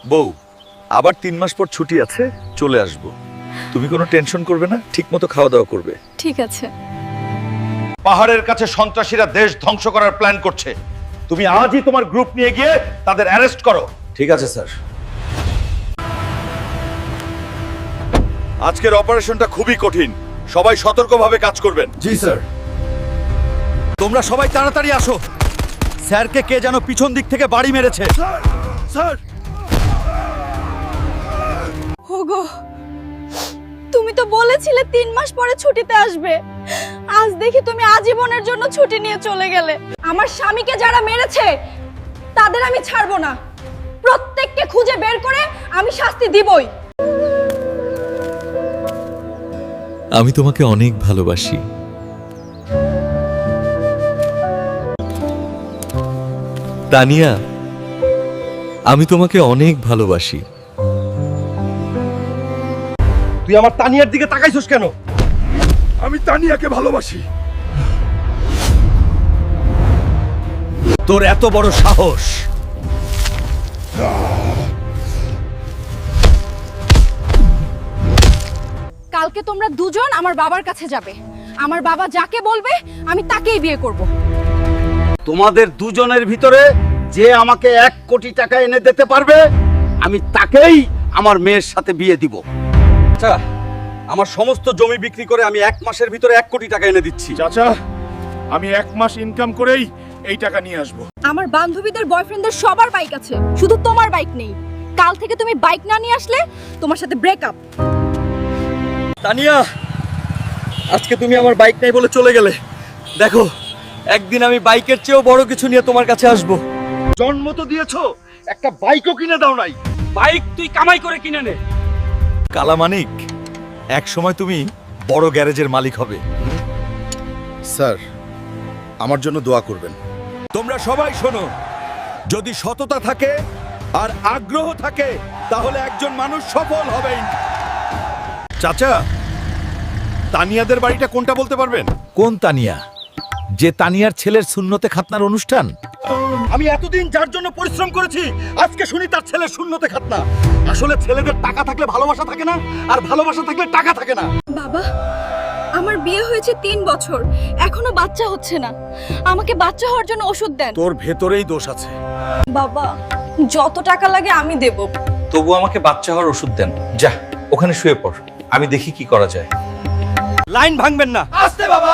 বউ, আবার 3 মাস পর ছুটি আছে, চলে আসব। তুমি কোনো টেনশন করবে না, ঠিকমতো খাওয়া দাওয়া করবে। ঠিক আছে। পাহাড়ের কাছে সন্ত্রাসীরা দেশ ধ্বংস করার প্ল্যান করছে। তুমি আজই তোমার গ্রুপ নিয়ে গিয়ে তাদের অ্যারেস্ট করো। ঠিক আছে স্যার। আজকের অপারেশনটা খুবই কঠিন, সবাই সতর্কভাবে কাজ করবেন। জি স্যার। তোমরা সবাই তাড়াতাড়ি আসো। স্যারকে কে যেন পিছন দিক থেকে বাড়ি মেরেছে। স্যার, ওগো, তুমি তো বলেছিলে 3 মাস পরে ছুটিতে আসবে। আজ দেখি তুমি আজীবনের জন্য ছুটি নিয়ে চলে গেলে। আমার স্বামীকে যারা মেরেছে তাদের আমি ছাড়বো না। প্রত্যেককে খুঁজে বের করে আমি শাস্তি দিবই। আমি তোমাকে অনেক ভালোবাসি। তানিয়া, আমি তোমাকে অনেক ভালোবাসি। তুই আমার তানিয়ার দিকে তাকাইছস কেন? আমি তানিয়াকে ভালোবাসি। তোর এত বড় সাহস! কালকে তোমরা দুজন আমার বাবার কাছে যাবে। আমার বাবা যাকে বলবে আমি তাকেই বিয়ে করব। তোমাদের দুজনের ভিতরে যে আমাকে 1 কোটি টাকা এনে দিতে পারবে, আমি তাকেই আমার মেয়ের সাথে বিয়ে দিব। আচ্ছা, আমার সমস্ত জমি বিক্রি করে আমি 1 মাসের ভিতরে 1 কোটি টাকা এনে দিচ্ছি। চাচা, আমি 1 মাস ইনকাম করেই এই টাকা নিয়ে আসবো। আমার বান্ধবীদের বয়ফ্রেন্ডদের সবার বাইক আছে, শুধু তোমার বাইক নেই। কাল থেকে তুমি বাইক না নিয়ে আসলে তোমার সাথে ব্রেকআপ। তানিয়া, আজকে তুমি আমার বাইক নাই বলে চলে গেলে। দেখো, একদিন আমি বাইকের চেয়েও বড় কিছু নিয়ে তোমার কাছে আসব। জন্ম তো দিয়েছো, একটা বাইকও কিনে দাও নাই। বাইক তুই কামাই করে কিনে নে। কালামানিক, এক সময় তুমি বড় গ্যারেজের মালিক হবে। স্যার, আমার জন্য দোয়া করবেন। তোমরা সবাই শোনো, যদি সততা থাকে আর আগ্রহ থাকে তাহলে একজন মানুষ সফল হবেই। চাচা, তানিয়াদের বাড়িটা কোনটা বলতে পারবেন? কোন তানিয়া? যে তানিয়ার ছেলের সুন্নতে খাতনার অনুষ্ঠান? আমি এতদিন যার জন্য পরিশ্রম করেছি, আজকে শুনি তার ছেলে শূন্যতে খাতনা। আসলে ছেলেদের টাকা থাকলে ভালোবাসা থাকে না, আর ভালোবাসা থাকলে টাকা থাকে না। বাবা, আমার বিয়ে হয়েছে 3 বছর, এখনো বাচ্চা হচ্ছে না। আমাকে বাচ্চা হওয়ার জন্য ওষুধ দেন। তোর ভেতরেই দোষ আছে। বাবা, যত টাকা লাগে আমি দেব। তবু আমাকে বাচ্চা হওয়ার ওষুধ দেন। যা, ওখানে শুয়ে পড়, আমি দেখি কি করা যায়। লাইন ভাঙবেন না। আস্তে বাবা।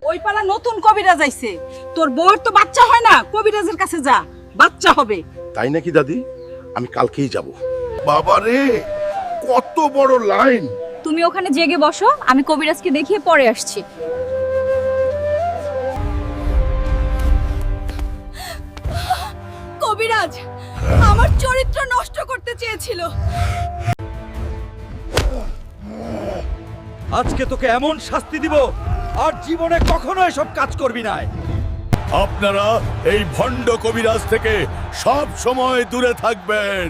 ওই পাড়া নতুন কবিরাজ আইছে। তোর বউয়ের তো বাচ্চা হয় না, কবিরাজের কাছে যা, বাচ্চা হবে। তাই নাকি দাদি? আমি কালকেই যাব। বাবা রে, কত বড় লাইন! তুমি ওখানে জেগে বসো, আমি কবিরাজকে দেখিয়ে পরে আসছি। কবিরাজ আমার চরিত্র নষ্ট করতে চেয়েছিল। আজকে তোকে এমন শাস্তি দিব, আর জীবনে কখনো এসব কাজ করবি না। আপনারা এই ভণ্ড কবিরাজ থেকে সব সময় দূরে থাকবেন।